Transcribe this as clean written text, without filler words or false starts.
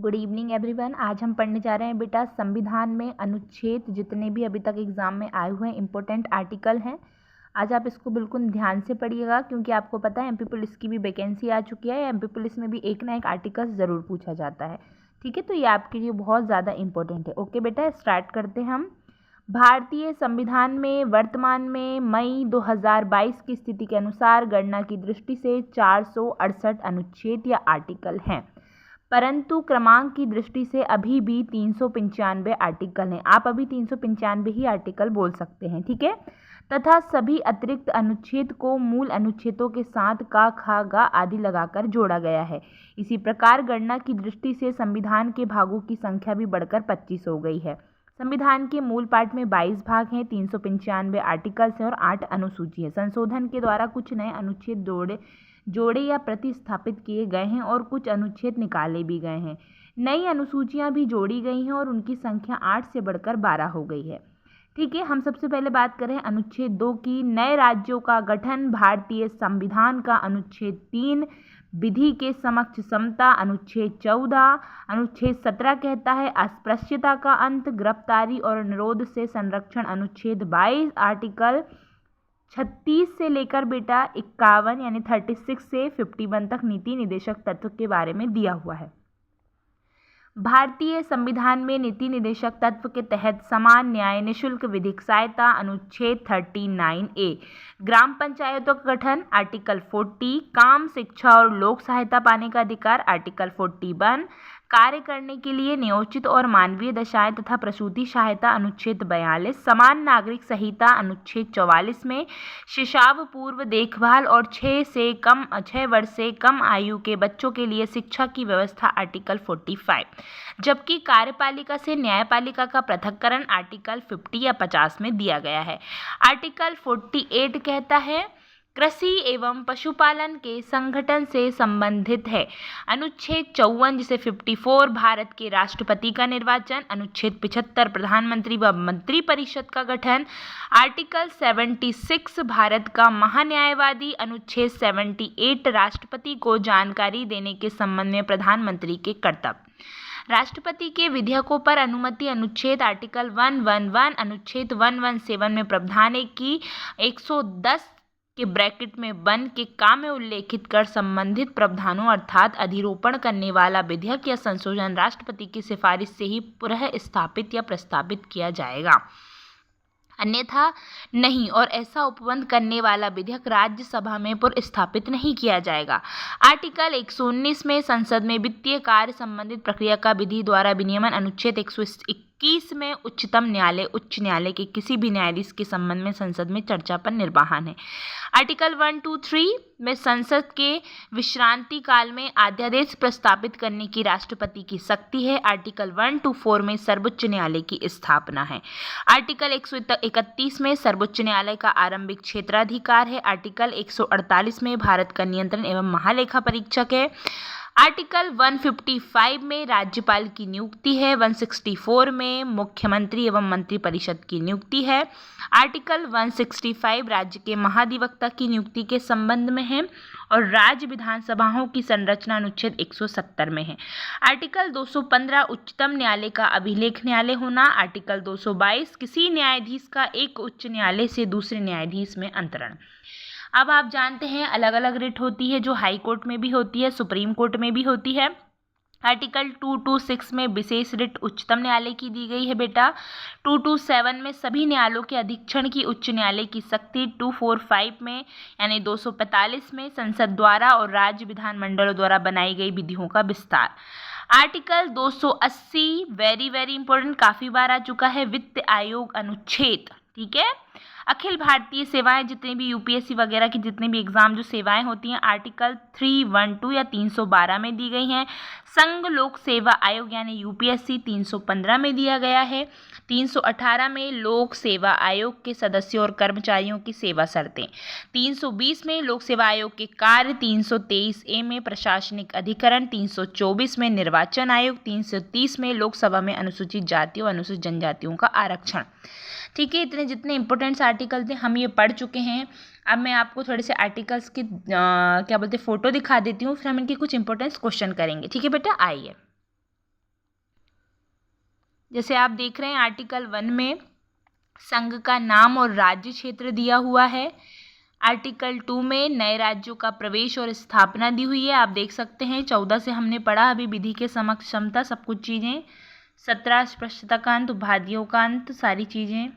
Good evening everyone. आज हम पढ़ने जा रहे हैं बेटा संविधान में अनुच्छेद जितने भी अभी तक एग्जाम में आए हुए हैं इंपॉर्टेंट आर्टिकल हैं। आज आप इसको बिल्कुल ध्यान से पढ़िएगा क्योंकि आपको पता है एमपी पुलिस की भी वैकेंसी आ चुकी है। एमपी पुलिस में भी एक ना एक आर्टिकल ज़रूर पूछा जाता है। ठीक है, तो ये आपके लिए बहुत ज़्यादा इंपॉर्टेंट है। ओके बेटा, स्टार्ट करते हैं हम। भारतीय संविधान में वर्तमान में मई 2022 की स्थिति के अनुसार गणना की दृष्टि से 468 अनुच्छेद या आर्टिकल हैं, परंतु क्रमांक की दृष्टि से अभी भी 395 आर्टिकल हैं। आप अभी 395 ही आर्टिकल बोल सकते हैं, ठीक है। तथा सभी अतिरिक्त अनुच्छेद को मूल अनुच्छेदों के साथ का, खा, गा आदि लगाकर जोड़ा गया है। इसी प्रकार गणना की दृष्टि से संविधान के भागों की संख्या भी बढ़कर 25 हो गई है। संविधान के मूल पाठ में 22 भाग हैं, 395 आर्टिकल्स हैं और 8 अनुसूची है। संशोधन के द्वारा कुछ नए अनुच्छेद जोड़े या प्रतिस्थापित किए गए हैं और कुछ अनुच्छेद निकाले भी गए हैं। नई अनुसूचियां भी जोड़ी गई हैं और उनकी संख्या 8 से बढ़कर 12 हो गई है। ठीक है, हम सबसे पहले बात करें अनुच्छेद 2 की। नए राज्यों का गठन। भारतीय संविधान का अनुच्छेद 3 विधि के समक्ष समता। अनुच्छेद 14। अनुच्छेद 17 कहता है अस्पृश्यता का अंत, गिरफ्तारी और निरोध से संरक्षण। अनुच्छेद 22 आर्टिकल 36 से लेकर बेटा 51 यानी 36 से 51 तक नीति निदेशक तत्व के बारे में दिया हुआ है। भारतीय संविधान में नीति निदेशक तत्व के तहत समान न्याय, निशुल्क विधिक सहायता। अनुच्छेद 39A। ग्राम पंचायतों का गठन। आर्टिकल 40। काम, शिक्षा और लोक सहायता पाने का अधिकार। आर्टिकल 41। कार्य करने के लिए नियोजित और मानवीय दशाएं तथा प्रसूति सहायता। अनुच्छेद 42। समान नागरिक संहिता। अनुच्छेद 44 में शिशाव पूर्व देखभाल और 6 वर्ष से कम आयु के बच्चों के लिए शिक्षा की व्यवस्था। आर्टिकल 45। जबकि कार्यपालिका से न्यायपालिका का पृथक्करण आर्टिकल 50 या 50 में दिया गया है। आर्टिकल 48 कहता है कृषि एवं पशुपालन के संगठन से संबंधित है। अनुच्छेद 54 जिसे 54 भारत के राष्ट्रपति का निर्वाचन। अनुच्छेद 75 प्रधानमंत्री व मंत्रिपरिषद का गठन। आर्टिकल 76 भारत का महान्यायवादी। अनुच्छेद 78 राष्ट्रपति को जानकारी देने के संबंध में प्रधानमंत्री के कर्तव्य। राष्ट्रपति के विधेयकों पर अनुमति। अनुच्छेद आर्टिकल 111। अनुच्छेद 117 में प्रावधान है कि 110 के ब्रैकेट में वन के काम में उल्लेखित कर संबंधित प्रावधानों अर्थात अधिरोपण करने वाला विधेयक या संशोधन राष्ट्रपति की सिफारिश से ही पुनः स्थापित या प्रस्तावित किया जाएगा, अन्यथा नहीं, और ऐसा उपबंध करने वाला विधेयक राज्यसभा में पुनर्स्थापित नहीं किया जाएगा। आर्टिकल 119 में संसद में वित्तीय कार्य संबंधित प्रक्रिया का विधि द्वारा विनियमन। अनुच्छेद 121 में उच्चतम न्यायालय उच्च न्यायालय के किसी भी न्यायाधीश के संबंध में संसद में चर्चा पर निर्वाहन है। आर्टिकल 123 में संसद के विश्रांति काल में अध्यादेश प्रस्तावित करने की राष्ट्रपति की शक्ति है। आर्टिकल 124 में सर्वोच्च न्यायालय की स्थापना है। आर्टिकल 131 में सर्वोच्च न्यायालय का आरंभिक क्षेत्राधिकार है। आर्टिकल 148 में भारत का नियंत्रण एवं महालेखा परीक्षक है। आर्टिकल 155 में राज्यपाल की नियुक्ति है। 164 में मुख्यमंत्री एवं मंत्रिपरिषद की नियुक्ति है। आर्टिकल 165 राज्य के महाधिवक्ता की नियुक्ति के संबंध में है और राज्य विधानसभाओं की संरचना अनुच्छेद 170 में है। आर्टिकल 215 उच्चतम न्यायालय का अभिलेख न्यायालय होना। आर्टिकल 222 किसी न्यायाधीश का एक उच्च न्यायालय से दूसरे न्यायाधीश में अंतरण। अब आप जानते हैं अलग अलग रिट होती है जो हाई कोर्ट में भी होती है, सुप्रीम कोर्ट में भी होती है। आर्टिकल 226 में विशेष रिट उच्चतम न्यायालय की दी गई है बेटा। 227 में सभी न्यायालयों के अधीक्षण की उच्च न्यायालय की शक्ति। 245 में यानी 245 में संसद द्वारा और राज्य विधानमंडलों द्वारा बनाई गई विधियों का विस्तार। आर्टिकल 280 वेरी इंपॉर्टेंट, काफी बार आ चुका है, वित्त आयोग अनुच्छेद। ठीक है, अखिल भारतीय सेवाएं जितने भी यूपीएससी वगैरह की जितने भी एग्जाम जो सेवाएं होती हैं आर्टिकल 312 या 312 में दी गई हैं। संघ लोक सेवा आयोग यानी यूपीएससी 315 में दिया गया है। 318 में लोक सेवा आयोग के सदस्यों और कर्मचारियों की सेवा शर्तें। 320 में लोक सेवा आयोग के कार्य। 323A में प्रशासनिक अधिकरण। 324 में निर्वाचन आयोग। 330 में लोकसभा में अनुसूचित जातियों और अनुसूचित जनजातियों का आरक्षण। ठीक है, इतने जितने इंपॉर्टेंट्स आर्टिकल थे हम ये पढ़ चुके हैं। अब मैं आपको थोड़े से आर्टिकल्स की क्या बोलते हैं फोटो दिखा देती हूँ, फिर हम इनके कुछ इंपॉर्टेंस क्वेश्चन करेंगे। ठीक है बेटा, आइए। जैसे आप देख रहे हैं आर्टिकल 1 में संघ का नाम और राज्य क्षेत्र दिया हुआ है। आर्टिकल 2 में नए राज्यों का प्रवेश और स्थापना दी हुई है। आप देख सकते हैं 14 से हमने पढ़ा अभी विधि के समक्ष क्षमता सब कुछ चीज़ें, 17 स्पष्टता का अंत, उपाधियों का अंत, सारी चीज़ें।